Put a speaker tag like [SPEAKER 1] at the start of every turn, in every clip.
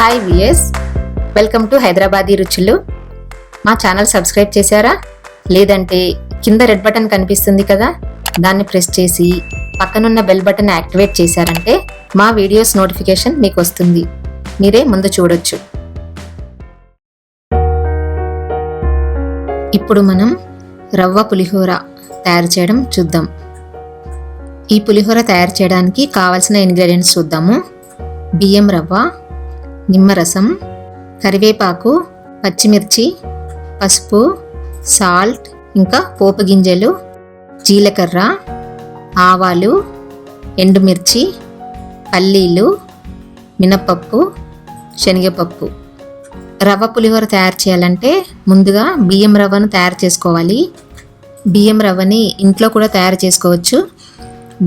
[SPEAKER 1] Hi విఎస్, welcome to Hyderabadi రుచులు. మా ఛానల్ సబ్స్క్రైబ్ చేశారా? లేదంటే కింద రెడ్ బటన్ కనిపిస్తుంది కదా, దాన్ని ప్రెస్ చేసి పక్కనున్న బెల్ బటన్ యాక్టివేట్ చేశారంటే మా వీడియోస్ నోటిఫికేషన్ మీకు వస్తుంది. మీరే ముందు చూడొచ్చు. ఇప్పుడు మనం రవ్వ పులిహోర తయారు చేయడం చూద్దాం. ఈ పులిహోర తయారు చేయడానికి కావాల్సిన ఇంగ్రీడియంట్స్ చూద్దాము. బియ్యం రవ్వ, నిమ్మరసం, కరివేపాకు, పచ్చిమిర్చి, పసుపు, సాల్ట్, ఇంకా పోపు గింజలు, జీలకర్ర, ఆవాలు, ఎండుమిర్చి, పల్లీలు, మినపప్పు, శనగపప్పు. రవ్వ పులిహోర తయారు చేయాలంటే ముందుగా బియ్యం రవ్వను తయారు చేసుకోవాలి. బియ్యం రవ్వని ఇంట్లో కూడా తయారు చేసుకోవచ్చు.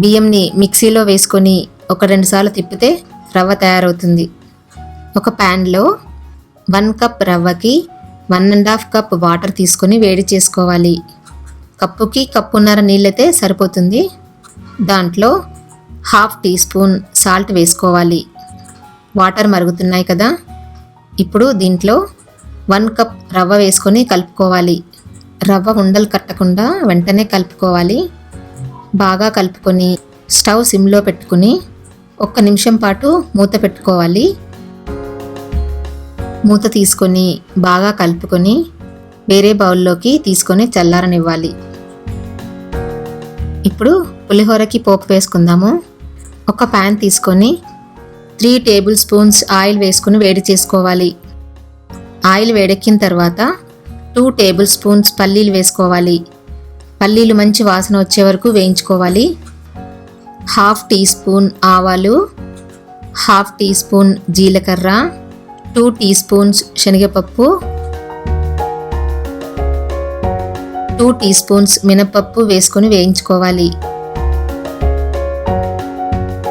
[SPEAKER 1] బియ్యంని మిక్సీలో వేసుకొని 1-2 సార్లు తిప్పితే రవ్వ తయారవుతుంది. ఒక ప్యాన్లో 1 కప్ రవ్వకి 1.5 కప్ వాటర్ తీసుకొని వేడి చేసుకోవాలి. కప్పుకి కప్పున్నర నీళ్ళైతే సరిపోతుంది. దాంట్లో 1/2 టీ స్పూన్ సాల్ట్ వేసుకోవాలి. వాటర్ మరుగుతున్నాయి కదా, ఇప్పుడు దీంట్లో 1 కప్ రవ్వ వేసుకొని కలుపుకోవాలి. రవ్వ ఉండలు కట్టకుండా వెంటనే కలుపుకోవాలి. బాగా కలుపుకొని స్టవ్ సిమ్లో పెట్టుకుని 1 నిమిషం పాటు మూత పెట్టుకోవాలి. మూత తీసుకొని బాగా కలుపుకొని వేరే బౌల్లోకి తీసుకొని చల్లారనివ్వాలి. ఇప్పుడు పులిహోరకి పోపు వేసుకుందాము. ఒక ప్యాన్ తీసుకొని 3 టేబుల్ స్పూన్స్ ఆయిల్ వేసుకుని వేడి చేసుకోవాలి. ఆయిల్ వేడెక్కిన తర్వాత 2 టేబుల్ స్పూన్స్ పల్లీలు వేసుకోవాలి. పల్లీలు మంచి వాసన వచ్చే వరకు వేయించుకోవాలి. 1/2 టీ స్పూన్ ఆవాలు, 1/2 టీ స్పూన్ జీలకర్ర, 2 టీ స్పూన్స్ శనగపప్పు, 2 టీ స్పూన్స్ మినపప్పు వేసుకొని వేయించుకోవాలి.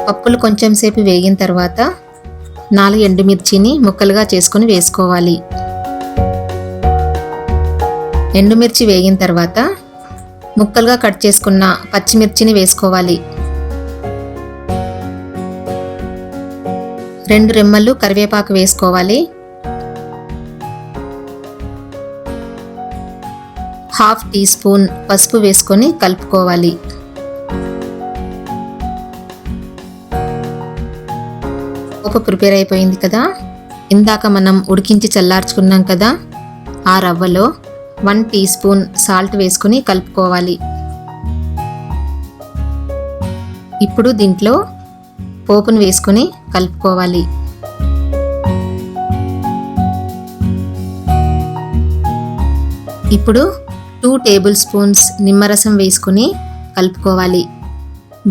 [SPEAKER 1] పప్పులు కొంచెం సేపు వేగిన తర్వాత 4 ఎండుమిర్చిని ముక్కలుగా చేసుకొని వేసుకోవాలి. ఎండుమిర్చి వేగిన తర్వాత ముక్కలుగా కట్ చేసుకున్న పచ్చిమిర్చిని వేసుకోవాలి. 2 రెమ్మలు కరివేపాకు వేసుకోవాలి. 1/2 టీ స్పూన్ పసుపు వేసుకొని కలుపుకోవాలి. పోపు ప్రిపేర్ అయిపోయింది కదా. ఇందాక మనం ఉడికించి చల్లార్చుకున్నాం కదా, ఆ రవ్వలో 1 టీ స్పూన్ సాల్ట్ వేసుకొని కలుపుకోవాలి. ఇప్పుడు దీంట్లో పోపును వేసుకొని కలుపుకోవాలి. ఇప్పుడు 2 టేబుల్ స్పూన్స్ నిమ్మరసం వేసుకొని కలుపుకోవాలి.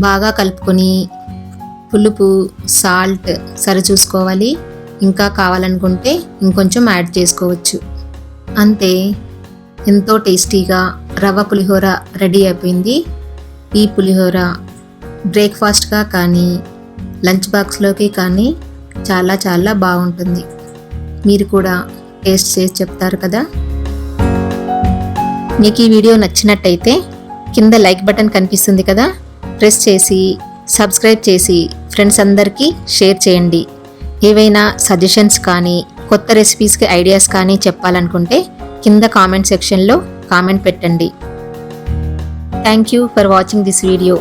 [SPEAKER 1] బాగా కలుపుకొని పులుపు, సాల్ట్ సరిచూసుకోవాలి. ఇంకా కావాలనుకుంటే ఇంకొంచెం యాడ్ చేసుకోవచ్చు. అంతే, ఎంతో టేస్టీగా రవ్వ పులిహోర రెడీ అయిపోయింది. ఈ పులిహోర బ్రేక్ఫాస్ట్గా కానీ లంచ్ బాక్స్లోకి కానీ చాలా చాలా బాగుంటుంది. మీరు కూడా టేస్ట్ చేసి చెప్తారు కదా. మీకు ఈ వీడియో నచ్చినట్టయితే కింద లైక్ బటన్ కనిపిస్తుంది కదా, ప్రెస్ చేసి సబ్స్క్రైబ్ చేసి ఫ్రెండ్స్ అందరికీ షేర్ చేయండి. ఏవైనా సజెషన్స్ కానీ కొత్త రెసిపీస్కి ఐడియాస్ కానీ చెప్పాలనుకుంటే కింద కామెంట్ సెక్షన్లో కామెంట్ పెట్టండి. Thank you for watching this video.